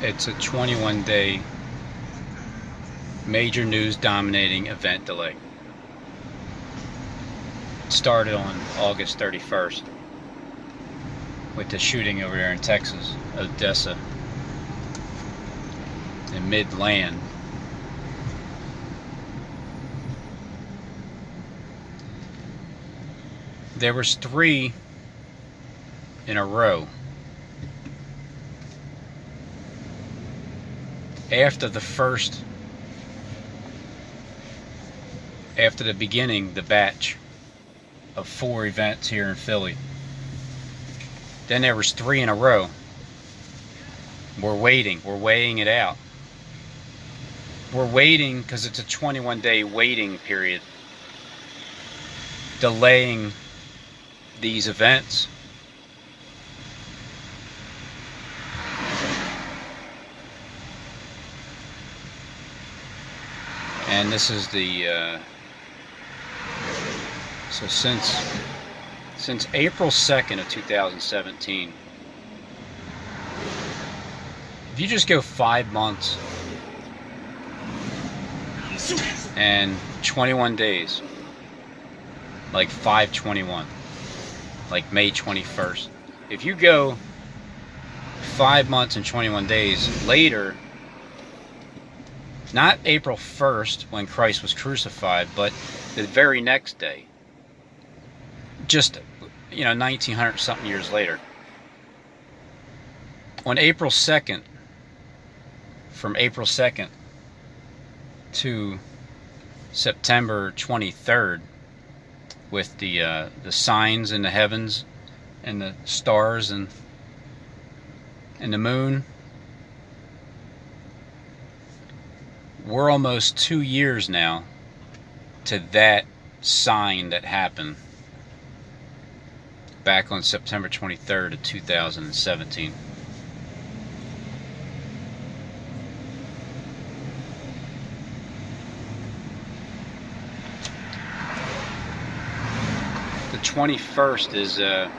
It's a 21-day major news dominating event delay. It started on August 31st with the shooting over there in Texas, Odessa, in mid-land. There was 3 in a row. After the beginning, the batch of 4 events here in Philly. Then there was 3 in a row. We're weighing it out. We're waiting because it's a 21-day waiting period, delaying these events. And this is the so since April 2nd of 2017, if you just go 5 months and 21 days, like 5/21, like May 21st, if you go 5 months and 21 days later, not April 1st when Christ was crucified, but the very next day, just 1900 something years later, on April 2nd, from April 2nd to September 23rd, with the signs in the heavens and the stars and the moon, we're almost 2 years now to that sign that happened back on September 23rd of 2017. The 21st is, well,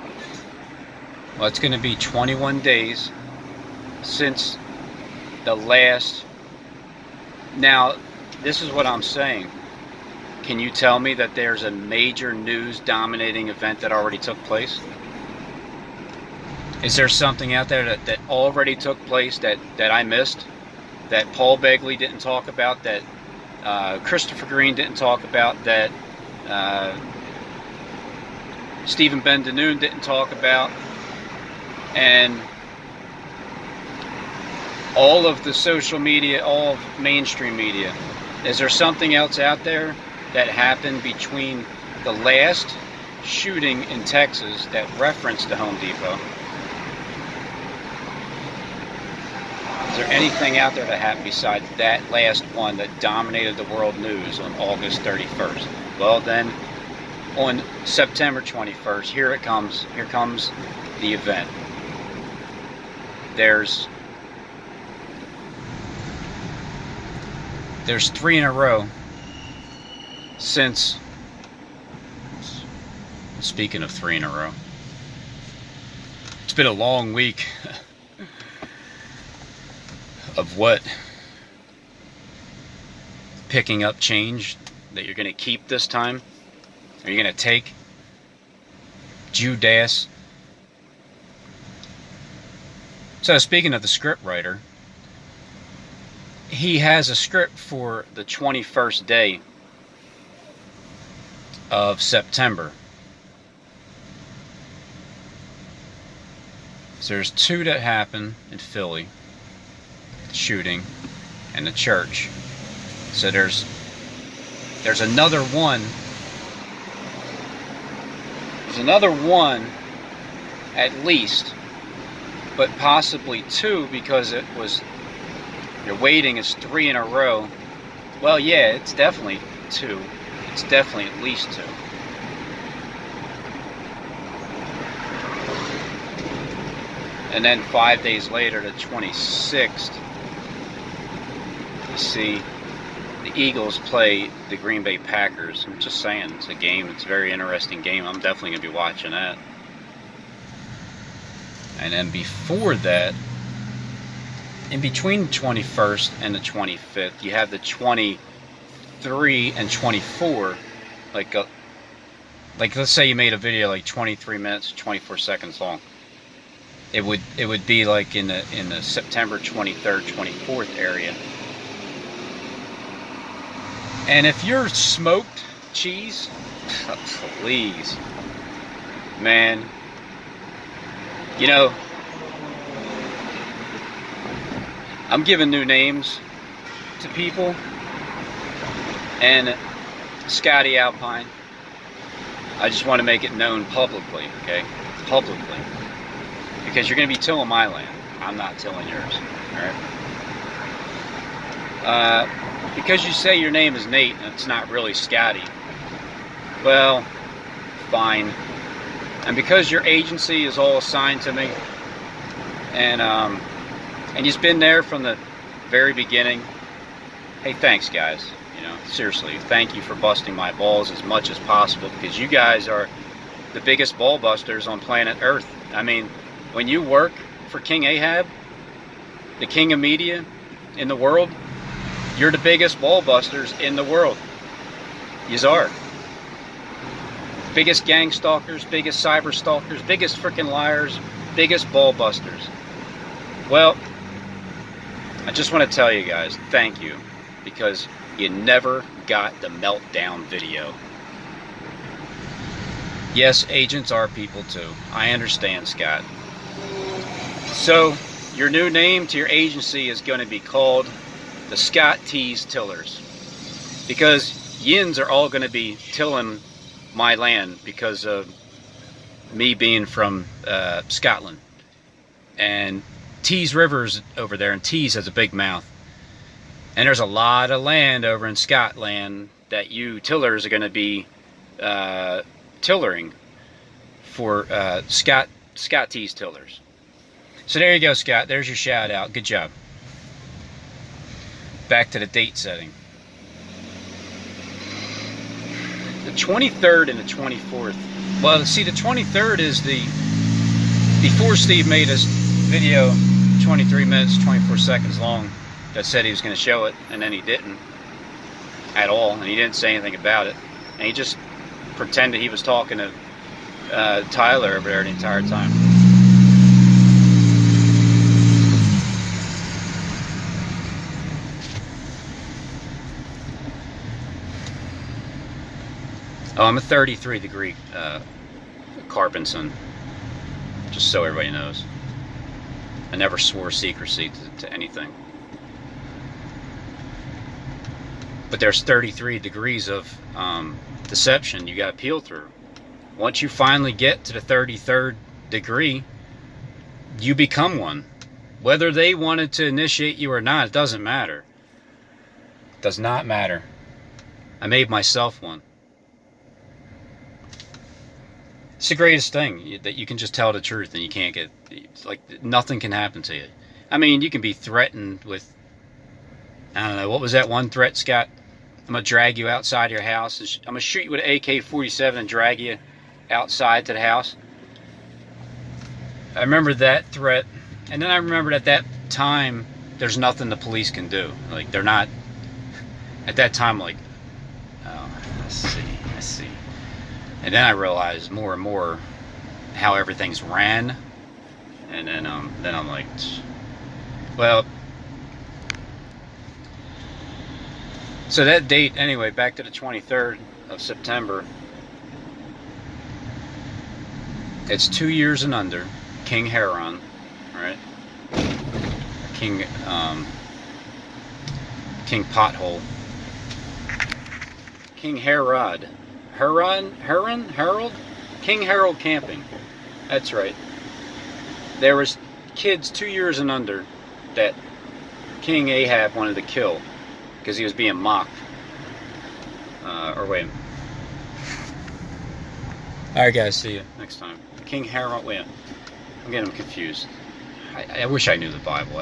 it's going to be 21 days since the last. Now, this is what I'm saying. Can you tell me that there's a major news dominating event that already took place? Is there something out there that already took place that I missed? That Paul Begley didn't talk about? That Christopher Green didn't talk about? That Stephen Ben DeNoon didn't talk about? And all of the social media, all of mainstream media, is there something else out there that happened between the last shooting in Texas that referenced the Home Depot? Is there anything out there that happened besides that last one that dominated the world news on August 31st? Well, then, on September 21st, here it comes. Here comes the event. There's 3 in a row since, speaking of 3 in a row, it's been a long week of what? Picking up change that you're going to keep this time? Are you going to take Judas? So speaking of the script writer, he has a script for the 21st day of September. So there's 2 that happened in Philly, the shooting and the church. So there's another one. There's another one at least, but possibly 2, because it was, your waiting is 3 in a row. Well, yeah, it's definitely 2. It's definitely at least 2. And then 5 days later, the 26th, you see the Eagles play the Green Bay Packers. I'm just saying, it's a game. It's a very interesting game. I'm definitely going to be watching that. And then before that, in between the 21st and the 25th, you have the 23 and 24, like let's say you made a video like 23 minutes, 24 seconds long. It would be like in the September 23rd, 24th area. And if you're smoked cheese, please, man, you know, I'm giving new names to people, and Scotty Alpine, I just want to make it known publicly, okay? Publicly. Because you're going to be tilling my land. I'm not tilling yours, alright? Because you say your name is Nate and it's not really Scotty, well, fine. And because your agency is all assigned to me, and you've been there from the very beginning, hey, thanks, guys. You know, seriously, thank you for busting my balls as much as possible, because you guys are the biggest ball busters on planet Earth. I mean, when you work for King Ahab, the king of media in the world, you're the biggest ball busters in the world. Yous are. Biggest gang stalkers, biggest cyber stalkers, biggest freaking liars, biggest ball busters. Well, I just want to tell you guys, thank you, because you never got the meltdown video. Yes, agents are people too. I understand, Scott. So, your new name to your agency is going to be called the Scott Tease Tillers. Because yins are all going to be tilling my land because of me being from Scotland. And Tees River's over there, and Tees has a big mouth. And there's a lot of land over in Scotland that you tillers are going to be tillering for Scott Tees Tillers. So there you go, Scott. There's your shout out. Good job. Back to the date setting. The 23rd and the 24th. Well, see, the 23rd is before Steve made his video 23 minutes, 24 seconds long that said he was going to show it, and then he didn't at all, and he didn't say anything about it. And he just pretended he was talking to Tyler over there the entire time. Oh, I'm a 33 degree Carpenson, just so everybody knows. I never swore secrecy to anything. But there's 33 degrees of deception you got to peel through. Once you finally get to the 33rd degree, you become one. Whether they wanted to initiate you or not, it doesn't matter. It does not matter. I made myself one. It's the greatest thing, that you can just tell the truth and you can't get, like, nothing can happen to you. I mean, you can be threatened with, I don't know, what was that one threat, Scott? I'm going to drag you outside your house. I'm going to shoot you with an AK-47 and drag you outside to the house. I remember that threat. And then I remembered at that time, there's nothing the police can do. Like, they're not, at that time, like, oh, I see. And then I realized more and more how everything's ran. And then I'm like, well, so that date, anyway, back to the 23rd of September. It's 2 years and under. King Heron, right? King Pothole. King Herod. Harold? King Harold Camping. That's right. There was kids 2 years and under that King Ahab wanted to kill because he was being mocked. Or wait. Alright guys, see you next time. King Harold, wait. I'm getting confused. I wish I knew the Bible.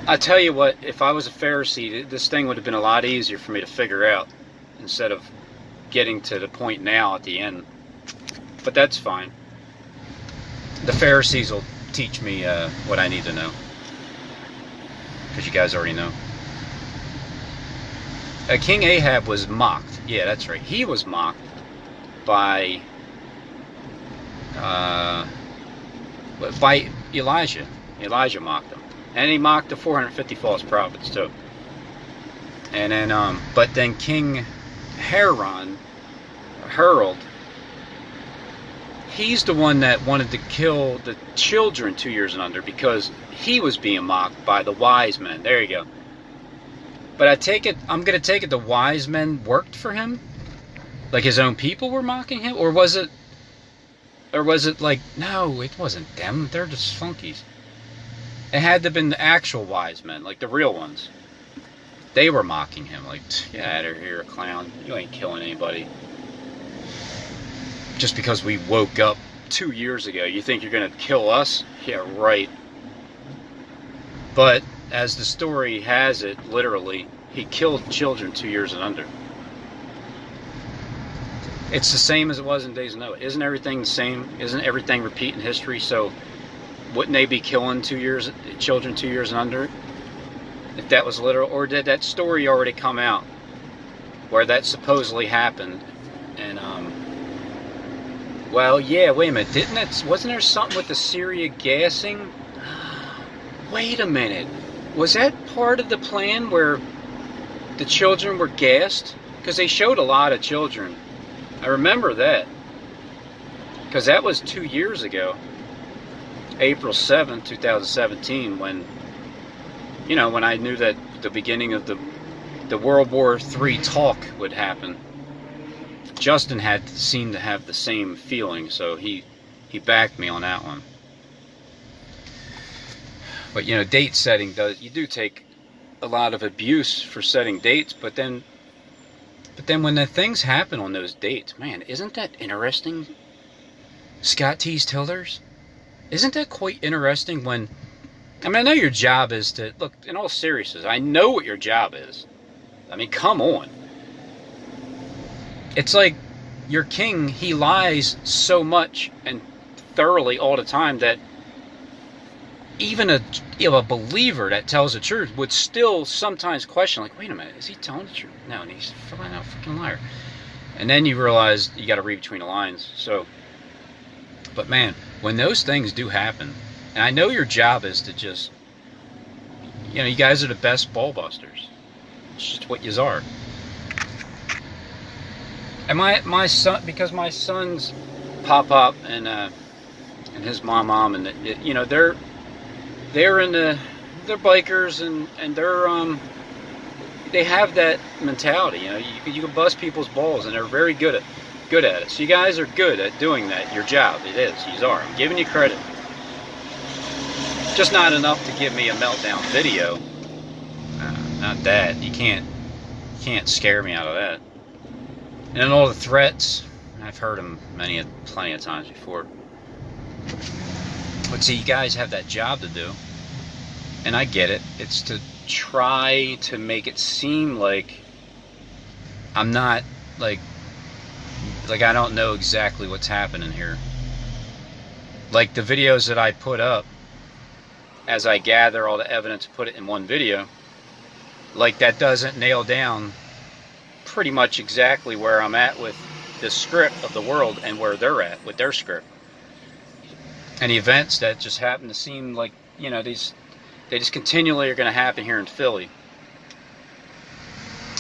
I tell you what, if I was a Pharisee, this thing would have been a lot easier for me to figure out instead of getting to the point now at the end. But that's fine. The Pharisees will teach me what I need to know. because you guys already know. King Ahab was mocked. Yeah, that's right. He was mocked by Elijah. Elijah mocked him, and he mocked the 450 false prophets too. And then, but then King Harold, he's the one that wanted to kill the children 2 years and under because he was being mocked by the wise men. There you go. But I'm going to take it the wise men worked for him? Like his own people were mocking him? Or was it like, no, it wasn't them. They're just flunkies. It had to have been the actual wise men, like the real ones. They were mocking him, like, get out of here, clown. You ain't killing anybody. Just because we woke up 2 years ago, you think you're going to kill us? Yeah, right. But, as the story has it, literally, he killed children 2 years and under. It's the same as it was in Days of Noah. Isn't everything the same? Isn't everything repeating history? So, wouldn't they be killing children 2 years and under? If that was literal, or did that story already come out where that supposedly happened? And well, yeah. Wait a minute. Wasn't there something with the Syria gassing? Wait a minute. Was that part of the plan where the children were gassed? Because they showed a lot of children. I remember that. Because that was 2 years ago, April 7th, 2017, when. You know, when I knew that the beginning of the World War III talk would happen. Justin seemed to have the same feeling, so he backed me on that one. But you know, date setting you do take a lot of abuse for setting dates, but then when the things happen on those dates, man, isn't that interesting? Scott T's Tillers? Isn't that quite interesting when I mean, I know your job is to, look, in all seriousness, I know what your job is. I mean, come on. It's like your king, he lies so much and thoroughly all the time that even a believer that tells the truth would still sometimes question, like, wait a minute, is he telling the truth? No, and he's a flat out freaking liar. And then you realize you got to read between the lines. So, but man, when those things do happen, and I know your job is to just, you know, you guys are the best ball busters. It's just what yous are. And my son, because my sons pop up and his mom and you know, they're bikers and they're they have that mentality. You know, you can bust people's balls and they're very good at it. So you guys are good at doing that. Your job, it is. Yous are. I'm giving you credit. Just not enough to give me a meltdown video. Not that. You can't scare me out of that. And then all the threats, I've heard them plenty of times before. But see, you guys have that job to do, and I get it. It's to try to make it seem like I'm not like I don't know exactly what's happening here. Like the videos that I put up, as I gather all the evidence, put it in one video, like that doesn't nail down pretty much exactly where I'm at with the script of the world and where they're at with their script. And the events that just happen to seem like, you know, they just continually are going to happen here in Philly.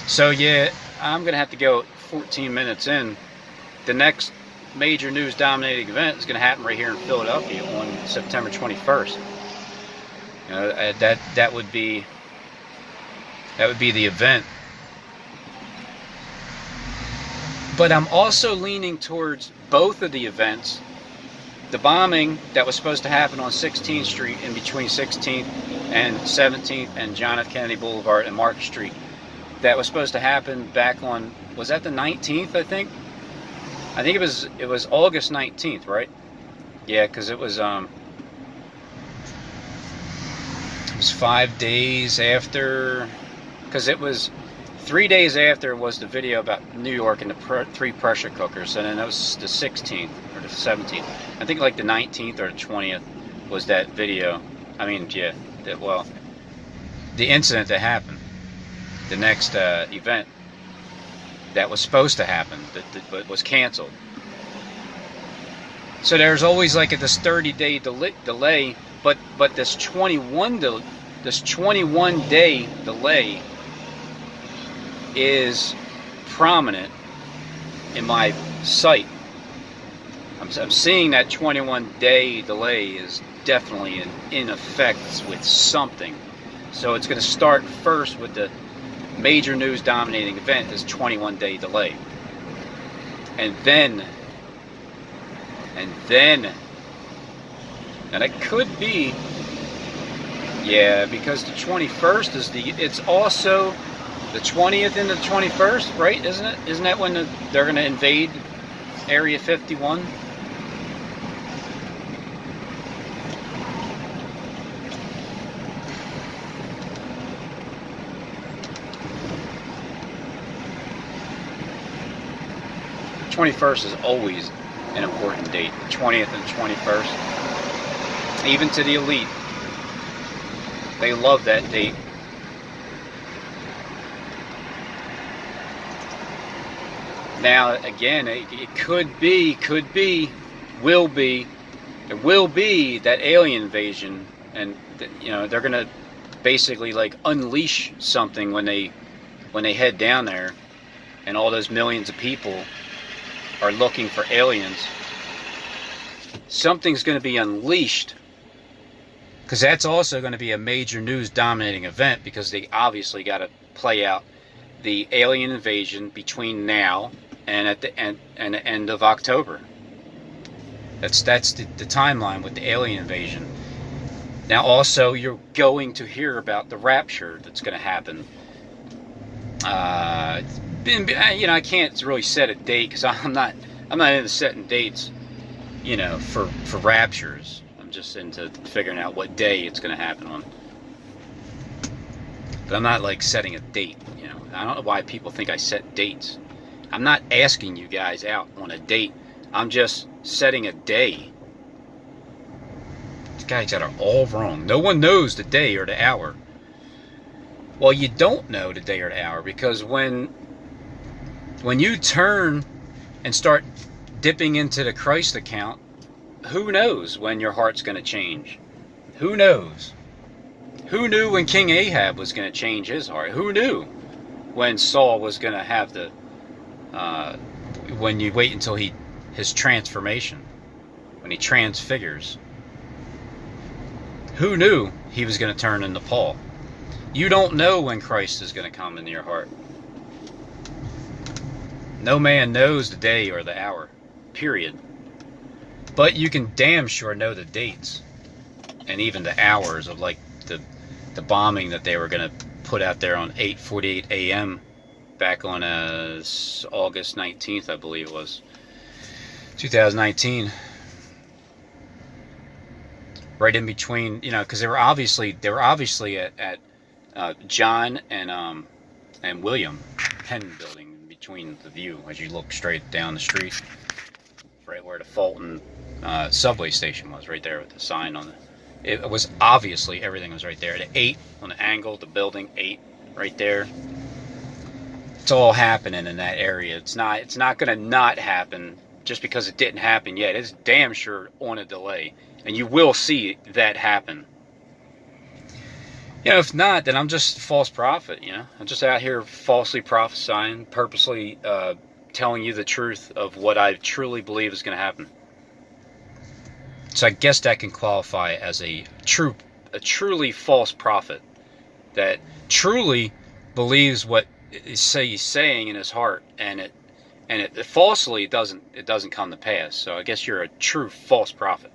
So yeah, I'm going to have to go 14 minutes in. The next major news dominating event is going to happen right here in Philadelphia on September 21st. You know, that would be the event. But I'm also leaning towards both of the events. The bombing that was supposed to happen on 16th Street in between 16th and 17th and John F. Kennedy Boulevard and Market Street. That was supposed to happen back on, was that the 19th, I think? I think it was August 19th, right? Yeah, because it was 5 days after, because it was 3 days after was the video about New York and the 3 pressure cookers, and then that was the 16th or the 17th. I think like the 19th or the 20th was that video. I mean, yeah, well, the incident that happened, the next event that was supposed to happen, but was canceled. So there's always like this 30-day delay, but this 21-day delay is prominent in my sight. I'm seeing that 21-day delay is definitely in effect with something. So it's going to start first with the major news dominating event, this 21-day delay. And then, now that could be, yeah, because the 21st is it's also the 20th and the 21st, right? Isn't it? Isn't that when they're going to invade Area 51? The 21st is always an important date. The 20th and 21st. Even to the elite. They love that date. Now, again, it could be, will be, there will be that alien invasion, and you know they're gonna basically like unleash something when they head down there, and all those millions of people are looking for aliens. Something's going to be unleashed, because that's also going to be a major news dominating event, because they obviously got to play out the alien invasion between now and at the end of October. That's the timeline with the alien invasion. Now also you're going to hear about the rapture that's going to happen. You know, I can't really set a date because I'm not into setting dates, you know, for raptures. I'm just into figuring out what day it's going to happen on. But I'm not like setting a date, you know. I don't know why people think I set dates. I'm not asking you guys out on a date. I'm just setting a day. These guys got it all wrong. No one knows the day or the hour. Well, you don't know the day or the hour, because when you turn and start dipping into the Christ account, who knows when your heart's going to change? Who knows? Who knew when King Ahab was going to change his heart? Who knew when Saul was going to have the when you wait until his transformation, when he transfigures? Who knew he was going to turn into Paul? You don't know when Christ is going to come into your heart. No man knows the day or the hour, period. But you can damn sure know the dates and even the hours of like the bombing that they were going to put out there on 8:48 a.m. back on August 19th, I believe it was, 2019. Right in between, you know, because they were obviously at John and William Penn building, between the view as you look straight down the street, right where the Fulton subway station was, right there with the sign on the. It was obviously everything was right there. The 8 on the angle, the building 8 right there. It's all happening in that area. It's not going to not happen just because it didn't happen yet. It's damn sure on a delay, and you will see that happen. You know, if not, then I'm just a false prophet, you know. I'm just out here falsely prophesying, purposely telling you the truth of what I truly believe is going to happen. So I guess that can qualify as a truly false prophet that truly believes what he's saying in his heart, and it falsely doesn't come to pass. So I guess you're a true false prophet.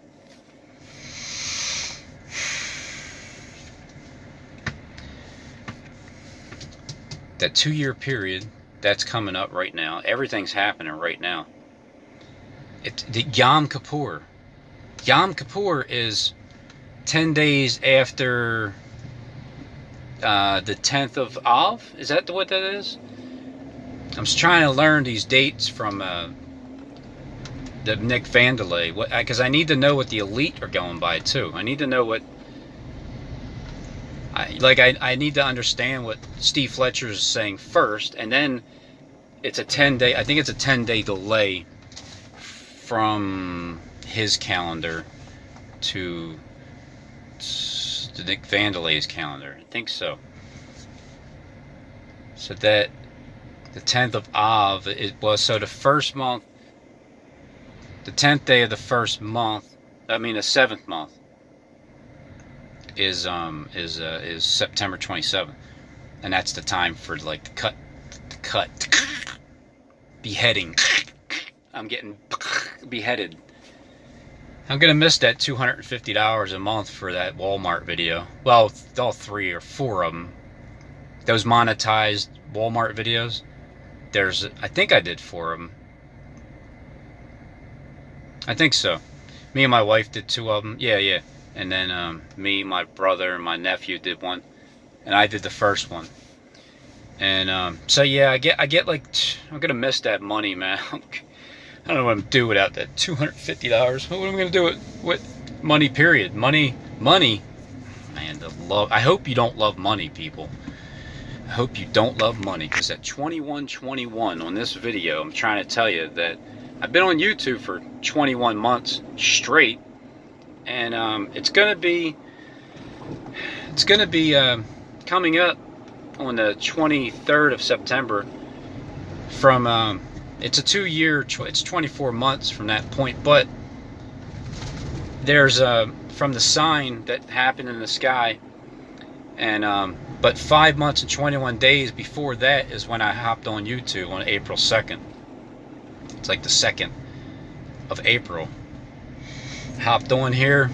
That 2-year period that's coming up right now, everything's happening right now. The Yom Kippur. Yom Kippur is 10 days after the 10th of Av. Is that what that is? I'm just trying to learn these dates from the Nick Vandelay, because I need to know what the elite are going by too. I need to know what I need to understand what Steve Fletcher is saying first, and then it's a 10-day, I think it's a 10-day delay from his calendar to Nick Vandelay's calendar. I think so. So that the 10th of Av, it was, so the first month, the 10th day of the first month, I mean the 7th month, is September 27th, and that's the time for like the cut, beheading. I'm getting beheaded. I'm gonna miss that $250 a month for that Walmart video. Well, all 3 or 4 of them. Those monetized Walmart videos. I think I did 4 of them. I think so. Me and my wife did 2 of them. Yeah. And then me, my brother, and my nephew did 1, and I did the first one. And so yeah, I get like, I'm gonna miss that money, man. I don't know what I'm gonna do without that $250. What am I gonna do with money? Period. Money. Man, I hope you don't love money, people. I hope you don't love money, because at 2121 on this video, I'm trying to tell you that I've been on YouTube for 21 months straight. And it's gonna be coming up on the 23rd of September. From it's a 2-year, it's 24 months from that point. But there's from the sign that happened in the sky, and but 5 months and 21 days before that is when I hopped on YouTube on April 2nd. It's like the 2nd of April. Hopped on here,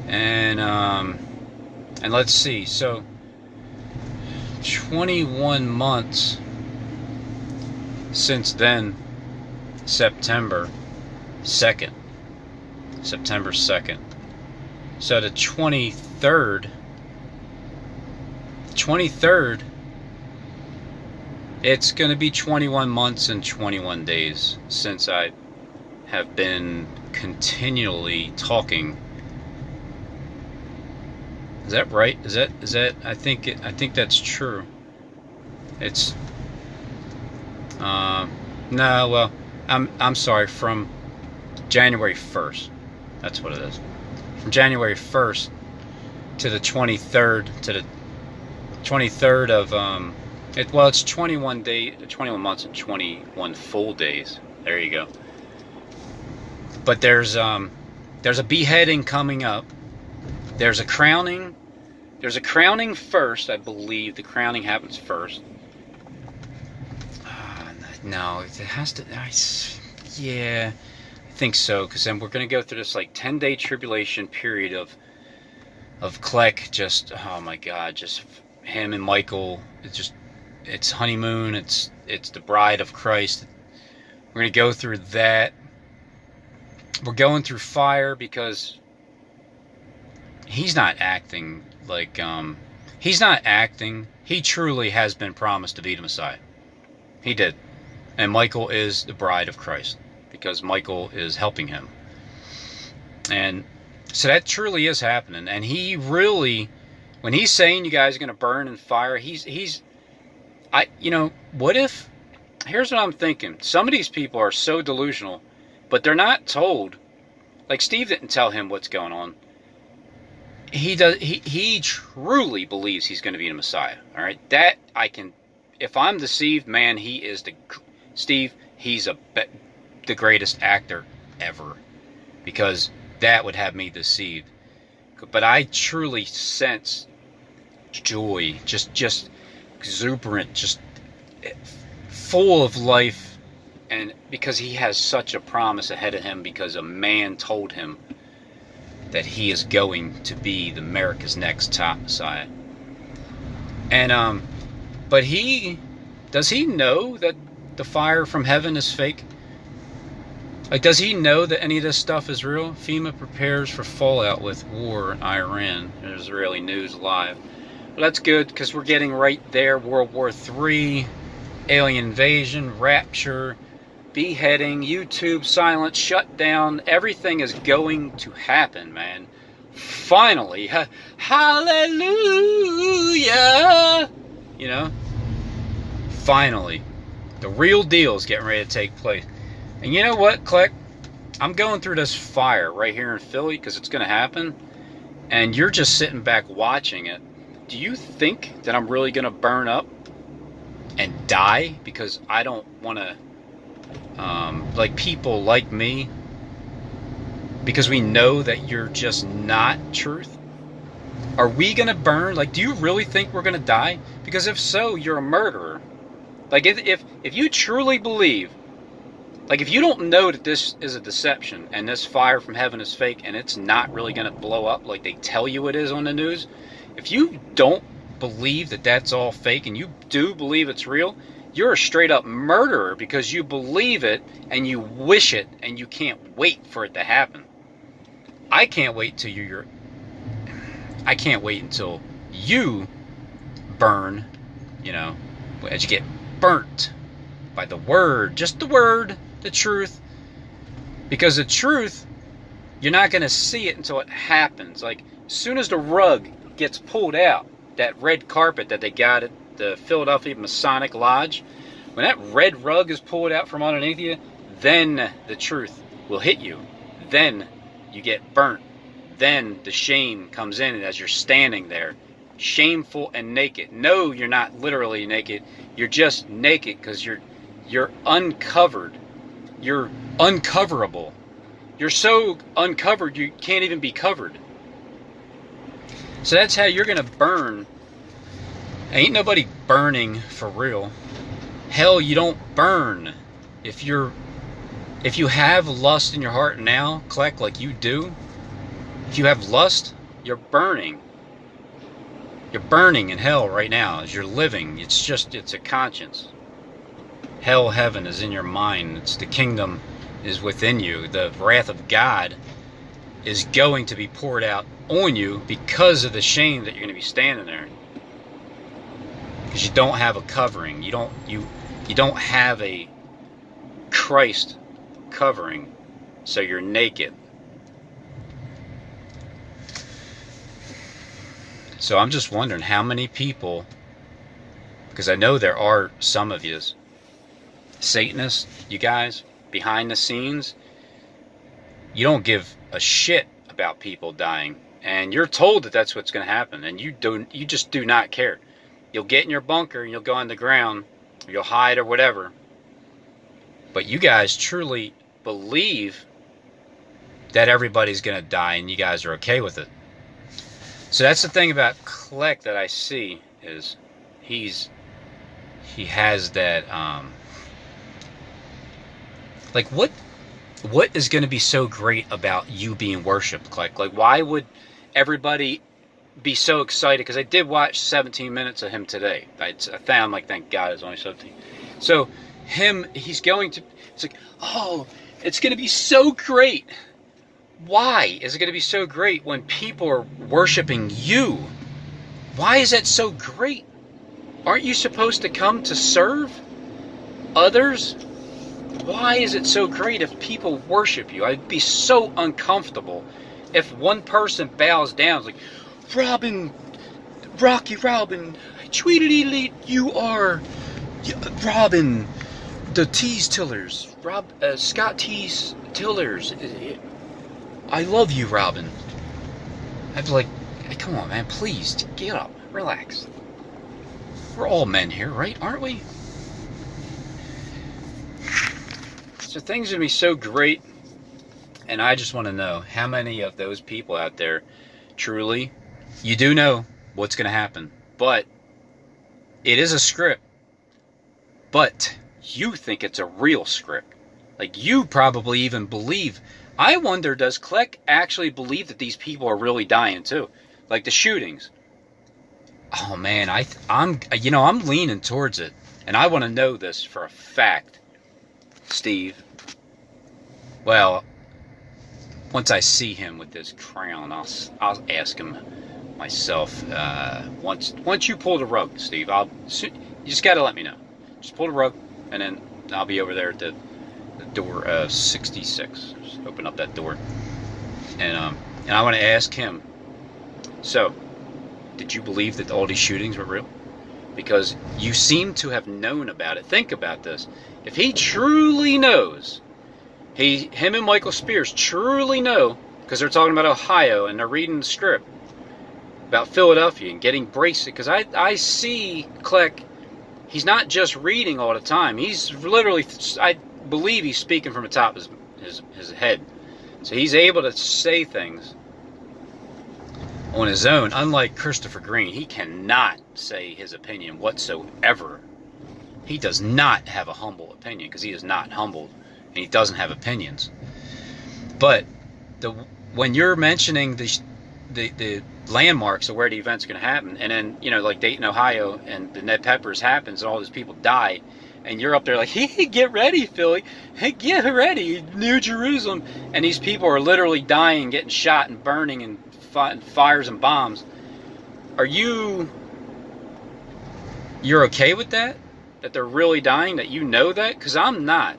and let's see, so 21 months since then. September 2nd, so the 23rd, it's going to be 21 months and 21 days since I have been continually talking. Is that right? Is that I think that's true. It's no, well, I'm sorry, from January 1st. That's what it is. From January 1st to the 23rd, of it's 21 months and 21 full days. There you go. But there's a beheading coming up. There's a crowning first, I believe. The crowning happens first. No, it has to. Yeah, I think so. Because then we're gonna go through this like 10-day tribulation period of Kleck. Just, oh my God, just him and Michael. It's honeymoon. It's the bride of Christ. We're gonna go through that. We're going through fire because he's not acting like he's not acting. He truly has been promised to be the Messiah. He did. And Michael is the bride of Christ because Michael is helping him. And so that truly is happening. And he really, when he's saying you guys are going to burn in fire, what if, here's what I'm thinking. Some of these people are so delusional, but they're not told. Like Steve didn't tell him what's going on. He truly believes he's going to be the Messiah. All right, that I can. If I'm deceived, man, he is Steve. He's the greatest actor ever, because that would have me deceived. But I truly sense joy, just exuberant, just full of life, and because he has such a promise ahead of him, because a man told him that he is going to be the America's next top Messiah. And but does he know that the fire from heaven is fake? Like, does he know that any of this stuff is real? FEMA prepares for fallout with war in Iran. There's Israeli News Live. Well, that's good, because we're getting right there. World War III, alien invasion, rapture, beheading, YouTube silence, shutdown. Everything is going to happen, man. finally, hallelujah, you know, finally, the real deal is getting ready to take place. And you know what, Click? I'm going through this fire right here in Philly because it's going to happen. And you're just sitting back watching it. Do you think that I'm really going to burn up and die because I don't want to, like people like me, because we know that you're just not truth? Are we going to burn? Like, do you really think we're going to die? Because if so, you're a murderer. Like, if you truly believe, like, if you don't know that this is a deception and this fire from heaven is fake and it's not really going to blow up like they tell you it is on the news, if you don't believe that that's all fake and you do believe it's real, you're a straight up murderer because you believe it and you wish it and you can't wait for it to happen. I can't wait till I can't wait until you burn, you know, as you get burnt by the word, just the word, the truth. Because the truth, you're not going to see it until it happens. Like, as soon as the rug gets pulled out, that red carpet that they got at the Philadelphia Masonic Lodge, when that red rug is pulled out from underneath you, then the truth will hit you. Then you get burnt. Then the shame comes in as you're standing there, shameful and naked. No, you're not literally naked. You're just naked because you're uncovered. You're uncoverable. You're so uncovered you can't even be covered. So that's how you're going to burn. Ain't nobody burning for real. Hell, you don't burn. If you have lust in your heart now, Kleck, like you do, if you have lust, you're burning. You're burning in hell right now as you're living. It's a conscience. Hell, heaven is in your mind. It's the kingdom is within you. The wrath of God is going to be poured out on you because of the shame that you're going to be standing there. Because you don't have a covering. You don't have a Christ covering. So you're naked. So I'm just wondering how many people, because I know there are some of you Satanists, you guys, behind the scenes, you don't give a shit about people dying, and you're told that that's what's going to happen, and you just do not care. You'll get in your bunker and you'll go on the ground, or you'll hide or whatever, but you guys truly believe that everybody's going to die and you guys are okay with it. So that's the thing about Kleck that I see, is he has that like what is going to be so great about you being worshipped, Kleck? Like, why would everybody be so excited? Because I did watch 17 minutes of him today. I found, like, thank God it's only 17. So he's going to, it's like, oh, it's going to be so great. Why is it going to be so great when people are worshiping you? Why is that so great? Aren't you supposed to come to serve others? Why is it so great if people worship you? I'd be so uncomfortable if one person bows down. It's like, Robin, Rocky Robin, Tweedledee, you are Robin, the Tease Tillers, Scott Tease Tillers. I love you, Robin. I'd be like, hey, come on, man, please, get up, relax. We're all men here, right? Aren't we? So things are going to be so great, and I just want to know how many of those people out there truly, you do know what's going to happen, but it is a script, but you think it's a real script. Like, you probably even believe. I wonder, does Kleck actually believe that these people are really dying too? Like the shootings. Oh man, I'm leaning towards it, and I want to know this for a fact, Steve. Well, once I see him with this crown, I'll ask him myself. Once you pull the rug, Steve, you just got to let me know. Just pull the rug, and then I'll be over there at the door 66. Just open up that door, and And I want to ask him, so, did you believe that all these shootings were real? Because you seem to have known about it. Think about this. If he truly knows, him and Michael Spears truly know, because they're talking about Ohio and they're reading the script about Philadelphia and getting braced. Because I see Kleck, he's not just reading all the time. He's literally, I believe he's speaking from the top of his head. So he's able to say things on his own, unlike Christopher Green. He cannot say his opinion whatsoever. He does not have a humble opinion, because he is not humbled, and he doesn't have opinions. But when you're mentioning the landmarks of where the event's going to happen, and then, you know, like Dayton, Ohio, and the Ned Peppers happens, and all these people die, and you're up there like, hey, get ready, Philly. Hey, get ready, New Jerusalem. And these people are literally dying, getting shot and burning and fires and bombs. Are you're okay with that? That they're really dying? That you know that? Because I'm not.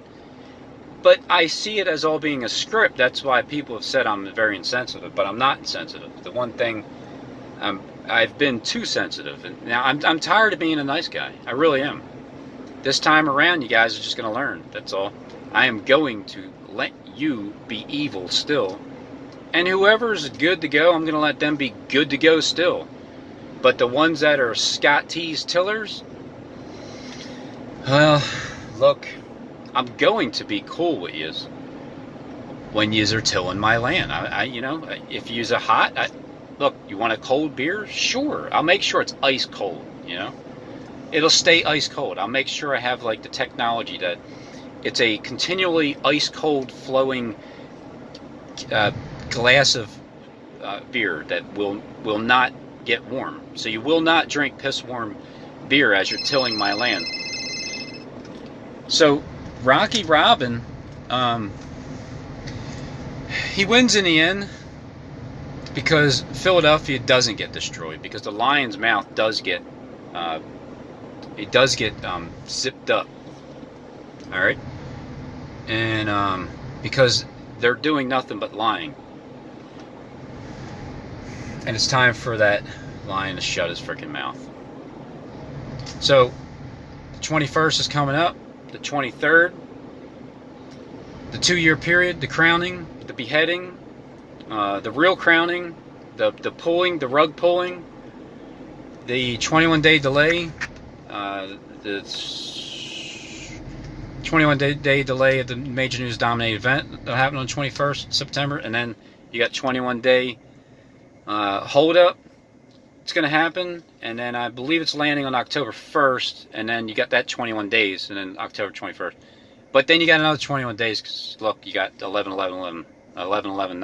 But I see it as all being a script. That's why people have said I'm very insensitive. But I'm not insensitive. The one thing, I've been too sensitive. And now I'm tired of being a nice guy. I really am. This time around, you guys are just going to learn. That's all. I am going to let you be evil still. And whoever's good to go, I'm going to let them be good to go still. But the ones that are Scott T's tillers, well, look, I'm going to be cool with yous when yous are tilling my land. You know, if yous are hot, look, you want a cold beer? Sure. I'll make sure it's ice cold, you know. It'll stay ice cold. I'll make sure I have, like, the technology that it's a continually ice cold flowing glass of beer that will not get warm. So you will not drink piss warm beer as you're tilling my land. So Rocky Robin, he wins in the end because Philadelphia doesn't get destroyed, because the lion's mouth does get zipped up. All right, and because they're doing nothing but lying. And it's time for that lion to shut his freaking mouth. So, the 21st is coming up. The 23rd. The 2-year period. The crowning. The beheading. The real crowning. The pulling. The rug pulling. The 21-day delay. The 21-day delay of the major news dominated event that happened on 21st September. And then you got 21-day hold up. It's going to happen, and then I believe it's landing on October 1st, and then you got that 21 days, and then October 21st. But then you got another 21 days, because look, you got 11-11-11, 11-11-9.